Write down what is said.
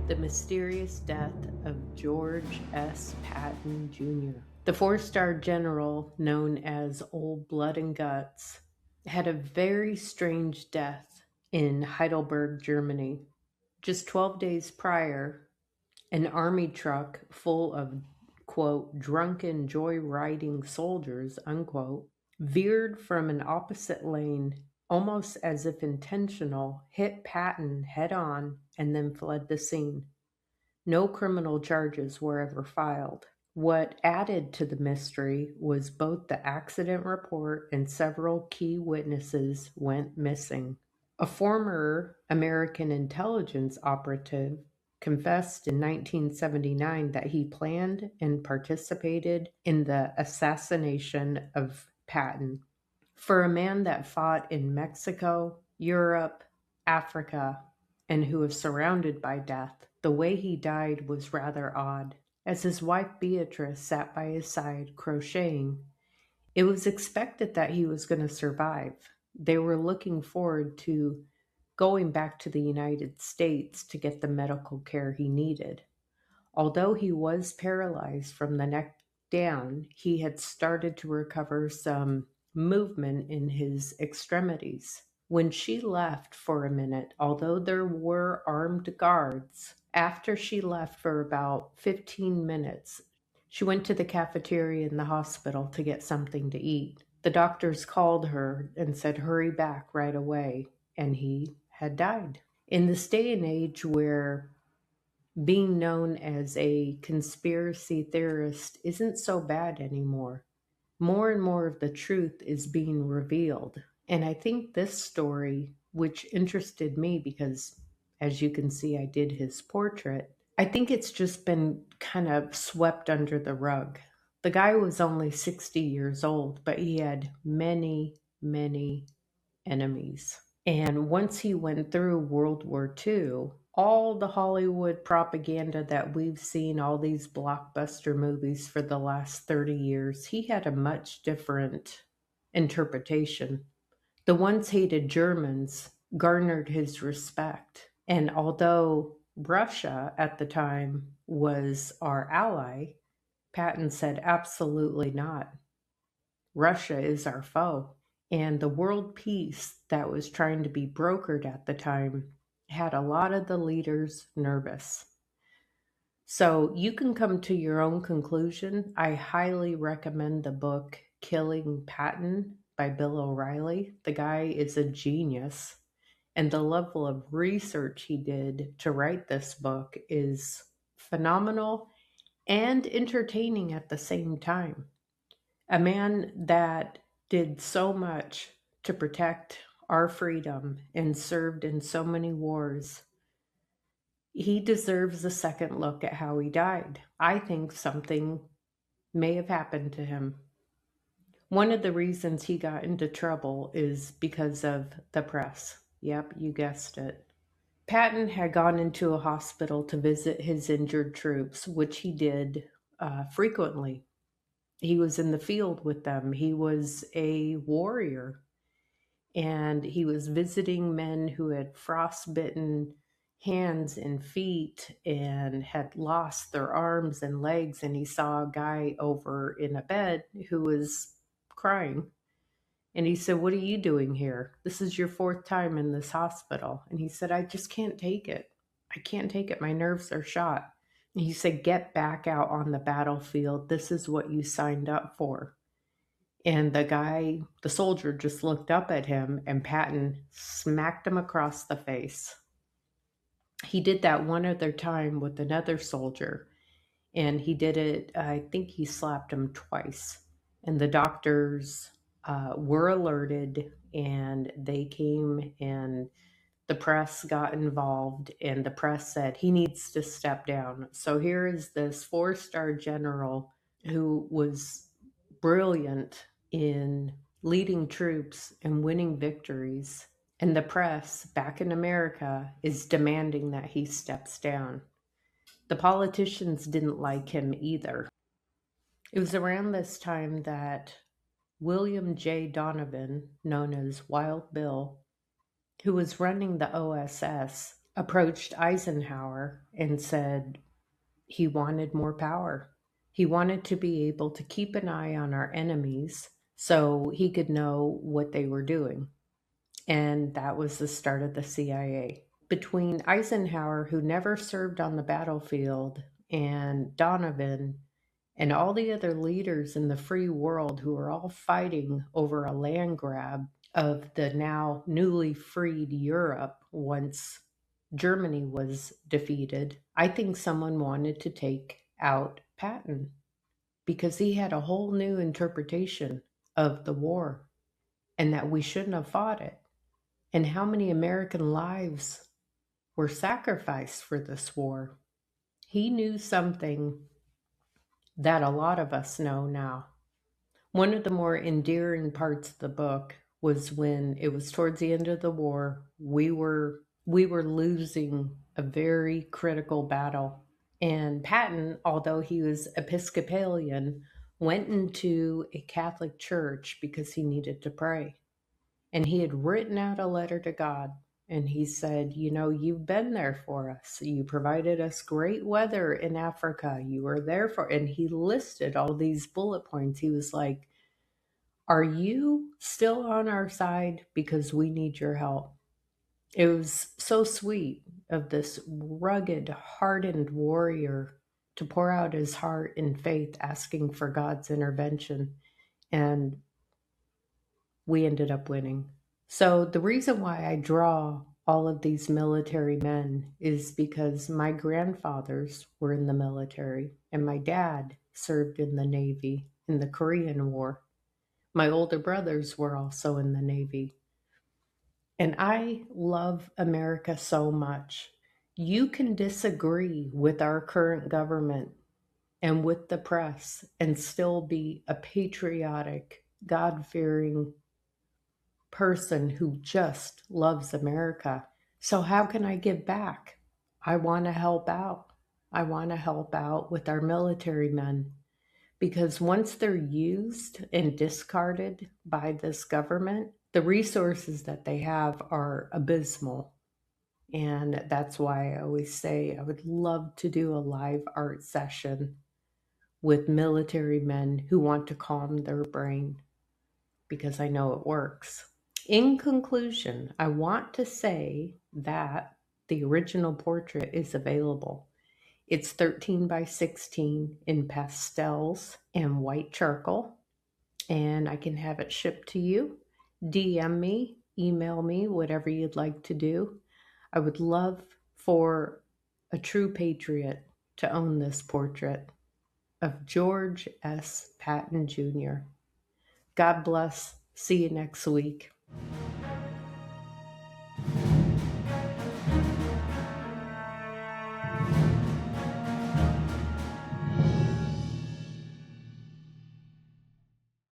The mysterious death of George S. Patton Jr. The four-star general, known as Old Blood and Guts, had a very strange death in Heidelberg, Germany. Just 12 days prior, an army truck full of, quote, drunken joy-riding soldiers, unquote, veered from an opposite lane, almost as if intentional, hit Patton head-on, and then fled the scene. No criminal charges were ever filed. What added to the mystery was both the accident report and several key witnesses went missing. A former American intelligence operative confessed in 1979 that he planned and participated in the assassination of Patton. For a man that fought in Mexico, Europe, Africa, and who was surrounded by death, the way he died was rather odd. As his wife Beatrice sat by his side crocheting, it was expected that he was going to survive. They were looking forward to going back to the United States to get the medical care he needed. Although he was paralyzed from the neck down, he had started to recover some movement in his extremities. When she left for a minute, although there were armed guards, after she left for about 15 minutes, she went to the cafeteria in the hospital to get something to eat. The doctors called her and said, "Hurry back right away," and he had died. In this day and age where being known as a conspiracy theorist isn't so bad anymore, more and more of the truth is being revealed. And I think this story, which interested me because, as you can see, I did his portrait, I think it's just been kind of swept under the rug. The guy was only 60 years old, but he had many, many enemies. And once he went through World War II, all the Hollywood propaganda that we've seen, all these blockbuster movies for the last 30 years, he had a much different interpretation. The once hated Germans garnered his respect. And although Russia at the time was our ally, Patton said, absolutely not. Russia is our foe. And the world peace that was trying to be brokered at the time had a lot of the leaders nervous. So you can come to your own conclusion. I highly recommend the book Killing Patton by Bill O'Reilly. The guy is a genius. And the level of research he did to write this book is phenomenal and entertaining at the same time. A man that did so much to protect our freedom and served in so many wars, he deserves a second look at how he died. I think something may have happened to him. One of the reasons he got into trouble is because of the press. Yep, you guessed it. Patton had gone into a hospital to visit his injured troops, which he did frequently. He was in the field with them. He was a warrior, and he was visiting men who had frostbitten hands and feet and had lost their arms and legs. And he saw a guy over in a bed who was crying. And he said, "What are you doing here? This is your fourth time in this hospital." And he said, "I just can't take it. I can't take it. My nerves are shot." He said, "Get back out on the battlefield. This is what you signed up for." And the soldier just looked up at him, and Patton smacked him across the face. He did that one other time with another soldier, and he did it, I think he slapped him twice. And the doctors were alerted, and they came, and the press got involved, and the press said he needs to step down. So here is this four-star general who was brilliant in leading troops and winning victories, and the press back in America is demanding that he steps down. The politicians didn't like him either. It was around this time that William J. Donovan, known as Wild Bill, who was running the OSS, approached Eisenhower and said he wanted more power. He wanted to be able to keep an eye on our enemies so he could know what they were doing. And that was the start of the CIA. Between Eisenhower, who never served on the battlefield, and Donovan, and all the other leaders in the free world who were all fighting over a land grab of the now newly freed Europe once Germany was defeated, I think someone wanted to take out Patton because he had a whole new interpretation of the war and that we shouldn't have fought it. And how many American lives were sacrificed for this war. He knew something that a lot of us know now. One of the more endearing parts of the book was when it was towards the end of the war, we were losing a very critical battle. And Patton, although he was Episcopalian, went into a Catholic church because he needed to pray. And he had written out a letter to God. And he said, you know, you've been there for us. You provided us great weather in Africa. You were there for, and he listed all these bullet points. He was like, are you still on our side? Because we need your help. It was so sweet of this rugged, hardened warrior to pour out his heart in faith, asking for God's intervention. And we ended up winning. So the reason why I draw all of these military men is because my grandfathers were in the military and my dad served in the Navy in the Korean War. My older brothers were also in the Navy. And I love America so much. You can disagree with our current government and with the press and still be a patriotic, God-fearing person who just loves America. So how can I give back? I want to help out. I want to help out with our military men because once they're used and discarded by this government, the resources that they have are abysmal. And that's why I always say I would love to do a live art session with military men who want to calm their brain because I know it works. In conclusion, I want to say that the original portrait is available. It's 13 by 16 in pastels and white charcoal, and I can have it shipped to you. DM me, email me, whatever you'd like to do. I would love for a true patriot to own this portrait of George S. Patton Jr. God bless. See you next week.